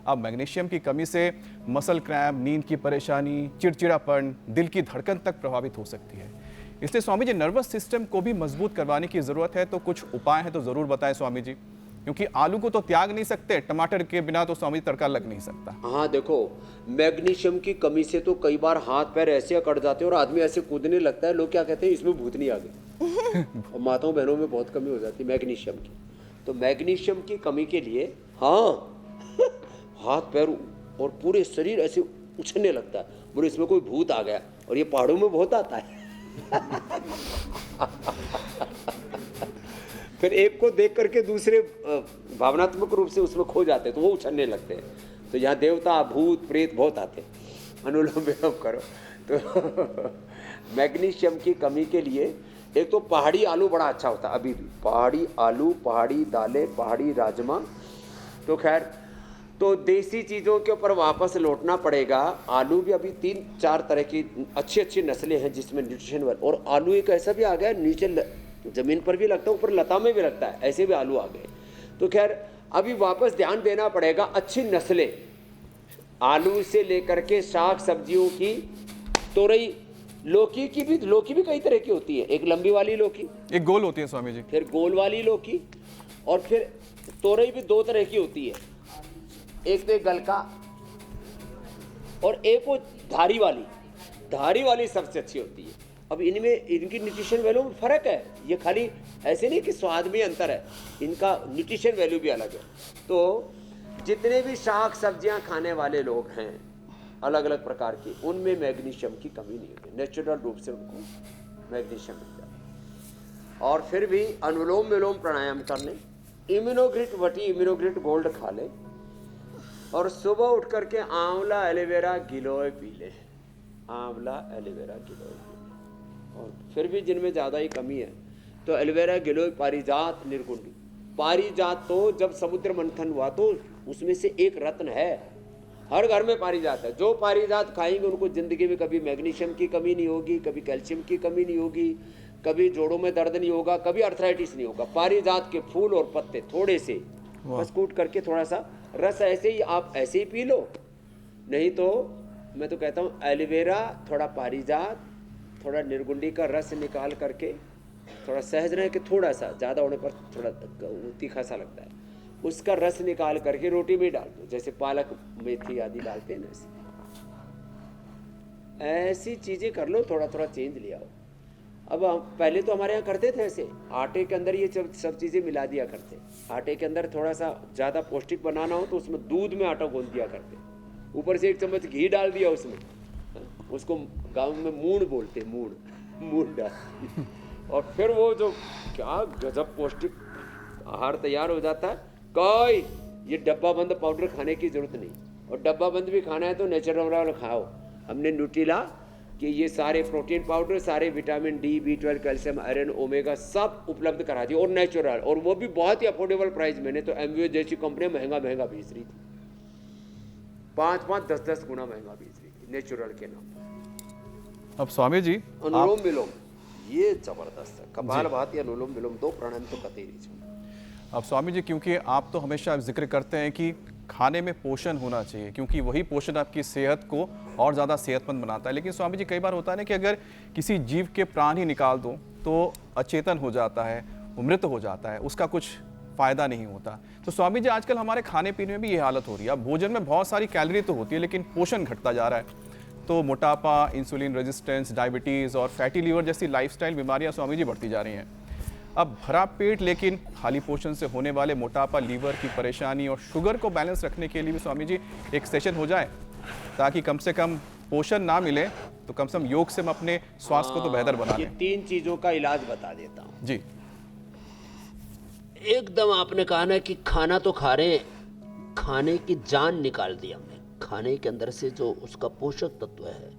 अब मैग्नीशियम की कमी से मसल क्रैम्प, नींद की परेशानी, चिड़चिड़ापन, दिल की धड़कन तक प्रभावित हो सकती है। इसलिए स्वामी जी, नर्वस सिस्टम को भी मजबूत करवाने की जरूरत है, तो कुछ उपाय हैं तो जरूर बताएं स्वामी जी, क्योंकि आलू को तो त्याग नहीं सकते, टमाटर के बिना तो स्वामी तड़का लग नहीं सकता। हाँ देखो, मैग्नीशियम की कमी से तो कई बार हाथ पैर ऐसे अकड़ जाते हैं और आदमी ऐसे कूदने लगता है, लोग क्या कहते हैं इसमें भूतनी आ गई। और माताओं बहनों में बहुत कमी हो जाती है मैग्नीशियम की। तो मैग्नीशियम की कमी के लिए हाथ पैर और पूरे शरीर ऐसे उछलने लगता है, बोले इसमें कोई भूत आ गया। और ये पहाड़ों में बहुत आता है। फिर एक को देख करके दूसरे भावनात्मक रूप से उसमें खो जाते हैं, तो वो उछलने लगते हैं। तो यहाँ देवता, भूत, प्रेत बहुत आते हैं। अनुलोम विलोम करो। तो मैग्नीशियम की कमी के लिए एक तो पहाड़ी आलू बड़ा अच्छा होता है, अभी भी पहाड़ी आलू, पहाड़ी दालें, पहाड़ी राजमा। तो खैर, तो देसी चीज़ों के ऊपर वापस लौटना पड़ेगा। आलू भी अभी 3-4 तरह की अच्छी अच्छी नस्लें हैं जिसमें न्यूट्रिशन वाले, और आलू एक ऐसा भी आ गया नीचे जमीन पर भी लगता है, ऊपर लता में भी लगता है, ऐसे भी आलू आ गए। तो खैर अभी वापस ध्यान देना पड़ेगा, अच्छी नस्लें आलू से लेकर के शाक सब्जियों की, तोरई, लौकी की भी, लौकी भी कई तरह की होती है। एक लंबी वाली लौकी, एक गोल होती है स्वामी जी, फिर गोल वाली लौकी, और फिर तोरई भी 2 तरह की होती है, एक तो एक गलका और एक वो धारी वाली सबसे अच्छी होती है। अब इनमें इनकी न्यूट्रिशन वैल्यू में फर्क है, ये खाली ऐसे नहीं कि स्वाद में अंतर है, इनका न्यूट्रिशन वैल्यू भी अलग है। तो जितने भी शाक सब्जियां खाने वाले लोग हैं अलग अलग प्रकार की, उनमें मैग्नीशियम की कमी नहीं होती, नेचुरल रूप से उनको मैग्नीशियम मिल जाता है। और फिर भी अनुलोम विलोम प्राणायाम कर लें, इम्यूनोग्रिट वटी, इम्यूनोग्रिट गोल्ड खा लें, और सुबह उठ करके आंवला एलोवेरा गिलोय पी लें, आंवला एलोवेरा गिलोय पी लें। और फिर भी जिनमें ज़्यादा ही कमी है तो एलोवेरा गिलोय, पारिजात, निर्गुंडी। पारिजात तो जब समुद्र मंथन हुआ तो उसमें से एक रत्न है, हर घर में पारिजात है। जो पारिजात खाएंगे उनको जिंदगी में कभी मैग्नीशियम की कमी नहीं होगी, कभी कैल्शियम की कमी नहीं होगी, कभी जोड़ों में दर्द नहीं होगा, कभी अर्थराइटिस नहीं होगा। पारिजात के फूल और पत्ते थोड़े से बस कूट करके थोड़ा सा रस ऐसे ही आप ऐसे ही पी लो, नहीं तो मैं तो कहता हूँ एलोवेरा, थोड़ा पारिजात, थोड़ा निर्गुंडी का रस निकाल करके, थोड़ा सहज रहे कि थोड़ा सा, ज़्यादा होने पर थोड़ा तीखा सा लगता है, उसका रस निकाल करके रोटी में डाल दो, जैसे पालक मेथी आदि डालते हैं ना, ऐसी चीज़ें कर लो, थोड़ा थोड़ा चेंज ले आओ। अब पहले तो हमारे यहाँ करते थे ऐसे, आटे के अंदर ये सब चीज़ें मिला दिया करते। आटे के अंदर थोड़ा सा ज़्यादा पौष्टिक बनाना हो तो उसमें दूध में आटा गूंथ दिया करते, ऊपर से 1 चम्मच घी डाल दिया उसमें, उसको गांव में मूड़ बोलते, मूड़ डाल, और फिर वो जो क्या गजब पौष्टिक आहार तैयार हो जाता है। कोई ये डब्बा बंद पाउडर खाने की जरूरत नहीं, और डब्बा बंद भी खाना है तो नेचुरल वाला खाओ। हमने न्यूट्रीला कि ये सारे प्रोटीन पाउडर, सारे vitamin D, B12, calcium, iron, omega सब उपलब्ध करा दिए, और नेचुरल, और वो भी बहुत ही अफोर्डेबल प्राइस में। तो एमवे जैसी कंपनियां महंगा बेच रही थी, 5-5, 10-10 गुना महंगा बेच रही थी नेचुरल के नाम। अब स्वामी जी अनुलोम विलोम ये जबरदस्त है, कपालभाति, अनुलोम विलोम 2 प्राणायाम तो कतई नहीं छोड़ना। अब स्वामी जी, क्योंकि आप तो हमेशा जिक्र करते हैं कि खाने में पोषण होना चाहिए, क्योंकि वही पोषण आपकी सेहत को और ज़्यादा सेहतमंद बनाता है। लेकिन स्वामी जी, कई बार होता है ना कि अगर किसी जीव के प्राण ही निकाल दो तो अचेतन हो जाता है, वो मृत हो जाता है, उसका कुछ फ़ायदा नहीं होता। तो स्वामी जी, आजकल हमारे खाने पीने में भी ये हालत हो रही है। अब भोजन में बहुत सारी कैलोरी तो होती है लेकिन पोषण घटता जा रहा है, तो मोटापा, इंसुलिन रेजिस्टेंस, डायबिटीज़ और फैटी लीवर जैसी लाइफस्टाइल बीमारियां स्वामी जी बढ़ती जा रही हैं। अब भरा पेट लेकिन खाली पोषण से होने वाले मोटापा, लीवर की परेशानी और शुगर को बैलेंस रखने के लिए भी स्वामी जी एक सेशन हो जाए, ताकि कम से कम पोषण ना मिले तो कम से कम योग से हम अपने स्वास्थ्य को तो बेहतर बना ये लें। 3 चीजों का इलाज बता देता हूँ जी। एकदम आपने कहा ना कि खाना तो खा रहे हैं, खाने की जान निकाल दी हमने। खाने के अंदर से जो उसका पोषक तत्व है,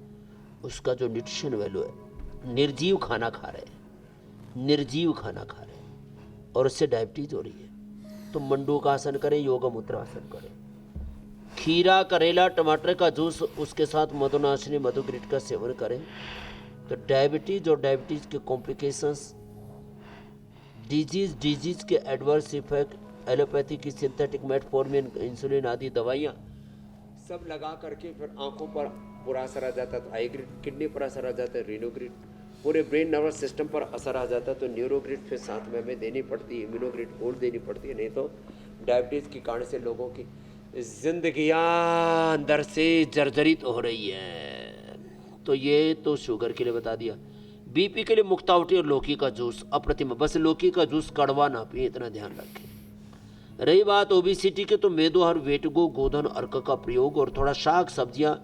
उसका जो न्यूट्रिशन वैल्यू है, निर्जीव खाना खा रहे हैं, निर्जीव खाना खा रहे हैं, और उससे डायबिटीज हो रही है। तो मंडूकासन करें, योग मुद्रासन करें, खीरा, करेला, टमाटर का जूस, उसके साथ मधुनाशिनी, मधुग्रिट का सेवन करें, तो डायबिटीज और डायबिटीज के कॉम्प्लिकेशंस, डिजीज के एडवर्स इफेक्ट, एलोपैथी की सिंथेटिक मेटफॉर्मिन, इंसुलिन आदि दवाइयाँ सब लगा करके फिर आंखों पर बुरा असर आ जाता है तो आई ग्रिड, किडनी पर असर आ जाता है रीनो ग्रिड, पूरे ब्रेन नर्वस सिस्टम पर असर आ जाता है तो न्यूरो ग्रिड फिर साथ में हमें देनी पड़ती है, इम्यूनो ग्रिड और देनी पड़ती है, नहीं तो डायबिटीज़ के कारण से लोगों की जिंदगियां अंदर से जर्जरित हो रही है। तो ये तो शुगर के लिए बता दिया। बीपी के लिए मुक्तावटी और लौकी का जूस अप्रतिम, बस लौकी का जूस कड़वा ना पिए, इतना ध्यान रखें। रही बात ओबेसिटी के, तो मेदोहर, वेटगो, गोधन, अर्क का प्रयोग और थोड़ा शाक सब्जियां,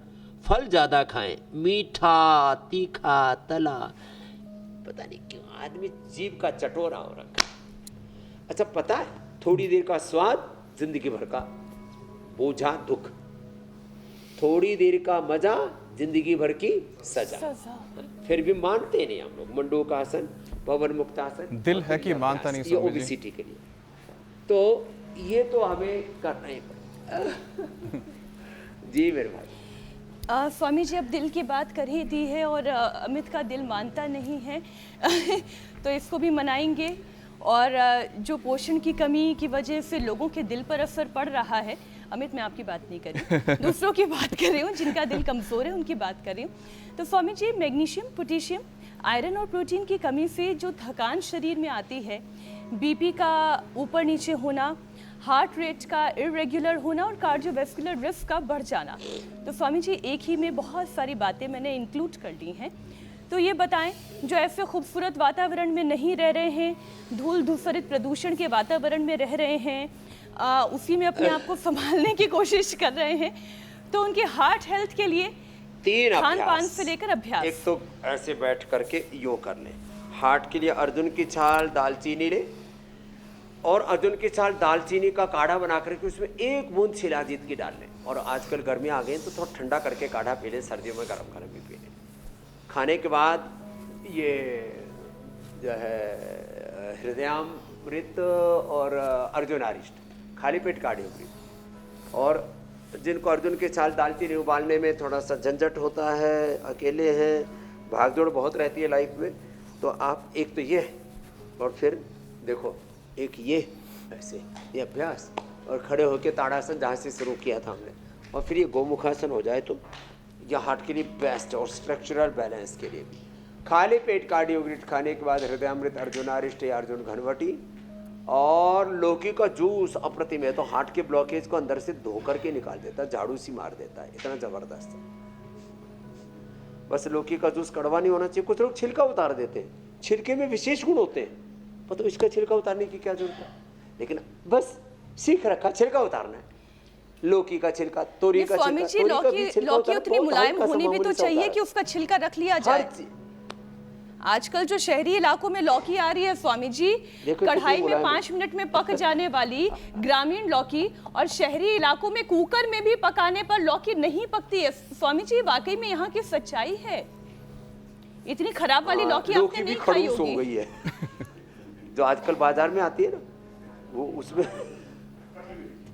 फल ज़्यादा खाएं, मीठा, तीखा, तला, पता नहीं क्यों आदमी जीभ का चटोरा हो रखा। अच्छा पता है, थोड़ी देर का स्वाद जिंदगी भर का बोझा दुख, थोड़ी देर का मजा जिंदगी भर की सजा। फिर भी मानते नहीं हम लोग। मंडूक आसन, पवन मुक्त आसन, दिल है कि मानता नहीं ये स्वामी जी। ओबेसिटी के लिए। तो ये तो हमें करना ही पड़ेगा। जी मेरे भाई। स्वामी जी, अब दिल की बात कर ही दी है और अमित का दिल मानता नहीं है तो इसको भी मनाएंगे। और जो पोषण की कमी की वजह से लोगों के दिल पर असर पड़ रहा है, अमित मैं आपकी बात नहीं कर रही, दूसरों की बात कर रही हूँ, जिनका दिल कमज़ोर है उनकी बात कर रही हूँ। तो Swami ji, magnesium, potassium, iron और प्रोटीन की कमी से जो थकान शरीर में आती है, बीपी का ऊपर नीचे होना, हार्ट रेट का इरेगुलर होना और कार्डियोवैस्कुलर रिस्क का बढ़ जाना, तो स्वामी जी एक ही में बहुत सारी बातें मैंने इंक्लूड कर ली हैं। तो ये बताएं, जो ऐसे खूबसूरत वातावरण में नहीं रह रहे हैं, धूल धूसरित प्रदूषण के वातावरण में रह रहे हैं, उसी में अपने आप को संभालने की कोशिश कर रहे हैं, तो उनके हार्ट हेल्थ के लिए तीन खान पान अभ्यास से लेकर अभ्यास। एक तो ऐसे बैठ करके योग कर ले। हार्ट के लिए अर्जुन की छाल, दालचीनी ले और अर्जुन की छाल दालचीनी का काढ़ा बना करके उसमें एक बूंद शिलाजीत की डाल लें। और आजकल गर्मी आ गई तो थोड़ा ठंडा करके काढ़ा पी लें, सर्दियों में गर्म गर्म भी पी लें। खाने के बाद ये जो है हृदयामृत और अर्जुनारिष्ट, खाली पेट कार्डियोमृत। और जिनको अर्जुन के छाल दालचीनी उबालने में थोड़ा सा झंझट होता है, अकेले हैं, भागदौड़ बहुत रहती है लाइफ में, तो आप एक तो ये और फिर देखो एक ये ऐसे ये अभ्यास और खड़े होकर ताड़ासन जहाँ से शुरू किया था हमने, और फिर ये गोमुखासन हो जाए तो यह हार्ट के लिए बेस्ट और स्ट्रक्चरल बैलेंस के लिए भी। खाली पेट कार्डियोग्रिट खाने के बाद हृदयामृत, अर्जुनारिष्ट या अर्जुन घनवटी और लौकी का जूस अप्रतिम है। तो हार्ट के ब्लॉकेज को अंदर से धो करके निकाल देता है, झाड़ू सी मार देता है, इतना जबरदस्त है। बस लौकी का जूस कड़वा नहीं होना चाहिए। कुछ लोग छिलका उतार देते हैं, छिलके में विशेष गुण होते हैं, पर तो इसका छिलका उतारने की क्या जरूरत है। लेकिन बस सीख रखा छिलका उतारना है, लौकी का छिलका, तोरी का स्वामी छिलका। जी, लौकी उतनी मुलायम होनी भी तो चाहिए कि उसका छिलका रख लिया जाए। आजकल जो शहरी इलाकों में लौकी आ रही है स्वामी जी, कढ़ाई में 5 मिनट में पक जाने वाली ग्रामीण लौकी, और शहरी इलाकों में कुकर में भी पकाने पर लौकी नहीं पकती है। स्वामी जी वाकई में यहाँ की सच्चाई है। इतनी खराब वाली लौकी आपने नहीं खाई होगी। हो गई है जो आजकल बाजार में आती है ना, वो उसमें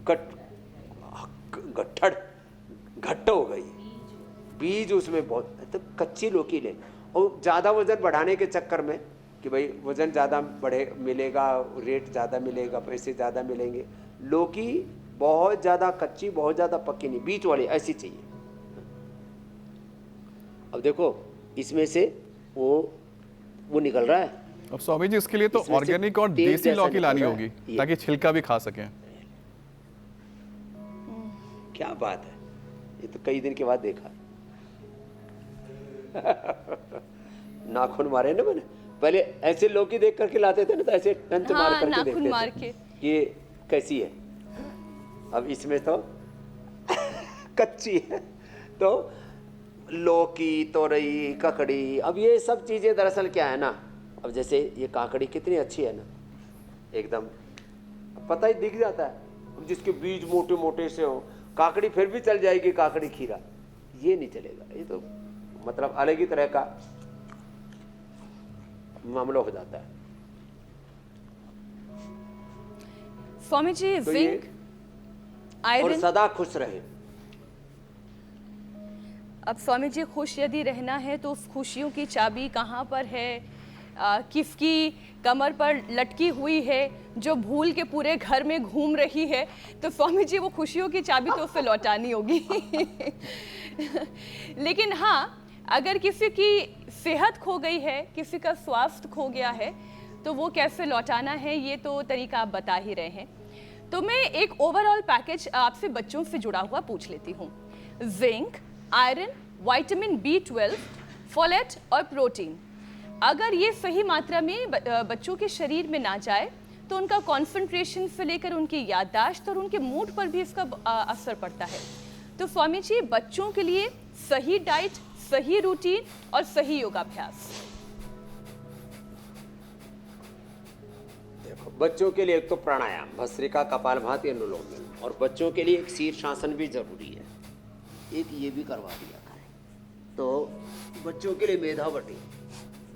घट्ट हो गई, बीज उसमें बहुत। तो कच्ची लौकी ले, और ज़्यादा वजन बढ़ाने के चक्कर में कि भाई वजन ज़्यादा बढ़े मिलेगा, रेट ज़्यादा मिलेगा, पैसे ज़्यादा मिलेंगे, लौकी बहुत ज़्यादा कच्ची, बहुत ज़्यादा पक्की नहीं, बीच वाली ऐसी चाहिए। अब देखो इसमें से वो निकल रहा है। अब स्वामी जी इसके लिए तो ऑर्गेनिक और देसी लौकी लानी होगी ताकि छिलका भी खा सकें। क्या बात है, ये तो कई दिन के बाद देखा। नाखून मारे ना मैंने, पहले ऐसे लौकी देख करके लाते थे ना, तो ऐसे टंच मार करके नाखून देखते मार थे के। ये कैसी है। अब इसमें तो कच्ची है, तो लौकी, तोरई, ककड़ी, अब ये सब चीजें दरअसल क्या है ना, अब जैसे ये काकड़ी कितनी अच्छी है ना, एकदम पता ही दिख जाता है। अब जिसके बीज मोटे मोटे से हो, काकड़ी फिर भी चल जाएगी, काकड़ी खीरा ये नहीं चलेगा। ये तो मतलब अलग ही तरह का मामला हो जाता है। स्वामी जी, तो जिंक, और आयरन। सदा खुश रहे। अब स्वामी जी, खुश यदि रहना है तो उस खुशियों की चाबी कहाँ पर है, किसकी कमर पर लटकी हुई है, जो भूल के पूरे घर में घूम रही है, तो स्वामी जी वो खुशियों की चाबी तो उसे लौटानी होगी। लेकिन हाँ, अगर किसी की सेहत खो गई है, किसी का स्वास्थ्य खो गया है, तो वो कैसे लौटाना है ये तो तरीका आप बता ही रहे हैं। तो मैं एक ओवरऑल पैकेज आपसे बच्चों से जुड़ा हुआ पूछ लेती हूँ। Zinc, iron, vitamin B12, folate और प्रोटीन, अगर ये सही मात्रा में बच्चों के शरीर में ना जाए तो उनका कंसंट्रेशन से लेकर उनकी याददाश्त और उनके मूड पर भी इसका असर पड़ता है। तो स्वामी जी, बच्चों के लिए सही डाइट, सही रूटीन और सही योगाभ्यास। देखो, बच्चों के लिए एक तो प्राणायाम, भस्त्रिका, कपालभाति, अनुलोम विलोम, और बच्चों के लिए एक शीर्षासन भी जरूरी है, एक ये भी करवा दिया है। तो बच्चों के लिए मेधावटी,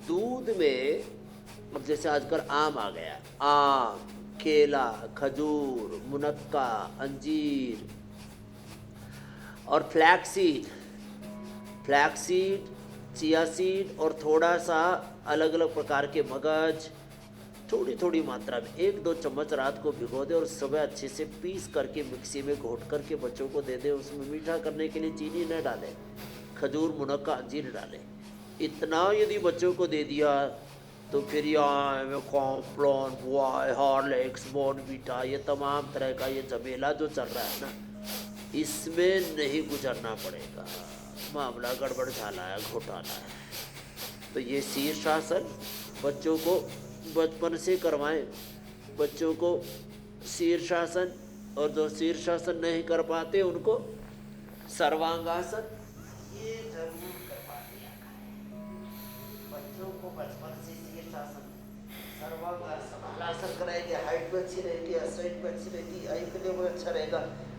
दूध में अब जैसे आजकल आम आ गया, आम, केला, खजूर, मुनक्का, अंजीर और फ्लैक्सीड, चिया सीड और थोड़ा सा अलग अलग प्रकार के मगज, थोड़ी थोड़ी मात्रा में 1-2 चम्मच रात को भिगो दे और सुबह अच्छे से पीस करके मिक्सी में घोट करके बच्चों को दे दे। उसमें मीठा करने के लिए चीनी न डालें, खजूर, मुनक्का, अंजीर डालें। इतना यदि बच्चों को दे दिया तो फिर यहाँ कॉम्प्लॉन, बुआई, हॉर्लिक्स, बॉर्नवीटा, ये तमाम तरह का ये झमेला जो चल रहा है ना, इसमें नहीं गुजरना पड़ेगा। मामला गड़बड़ झाला है, घोटाला है। तो ये शीर्षासन बच्चों को बचपन से करवाएं। बच्चों को शीर्षासन, और जो शीर्षासन नहीं कर पाते उनको सर्वांगासन, ये जरूर करवा दिया करें। बच्चों को बचपन से शीर्षासन, सर्वांगासन, आसन कराएंगे, हाइट में अच्छी रहेगी, स्ट्रेंथ में अच्छी रहेगी, आई के लेवल अच्छा रहेगा,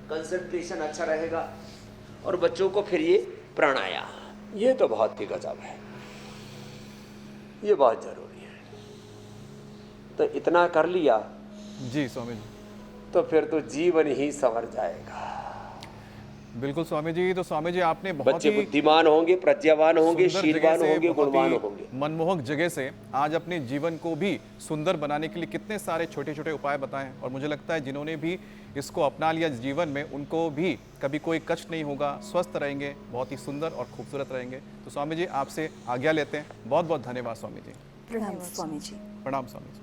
कंसंट्रेशन अच्छा रहेगा। और बच्चों को फिर ये प्राणायाम, ये तो बहुत ही गजब है, ये बहुत जरूरी है। तो इतना कर लिया जी स्वामी जी, तो फिर तो जीवन ही संवर जाएगा। बिल्कुल स्वामी जी। तो स्वामी जी, आपने बहुत बच्चे ही बुद्धिमान होंगे, प्रज्ञावान होंगे, सुंदर जगह शीलवान से, होंगे, बहुत गुणवान ही होंगे। मनमोहक जगह से आज अपने जीवन को भी सुंदर बनाने के लिए कितने सारे छोटे छोटे उपाय बताएं, और मुझे लगता है जिन्होंने भी इसको अपना लिया जीवन में, उनको भी कभी कोई कष्ट नहीं होगा, स्वस्थ रहेंगे, बहुत ही सुंदर और खूबसूरत रहेंगे। तो स्वामी जी, आपसे आज्ञा लेते हैं। बहुत बहुत धन्यवाद स्वामी जी। प्रणाम स्वामी जी। प्रणाम स्वामी जी।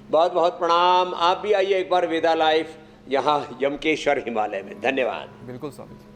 बहुत बहुत प्रणाम। आप भी आइए एक बार वेदा लाइफ यहाँ यमकेश्वर हिमालय में। धन्यवाद। बिल्कुल स्वामी जी।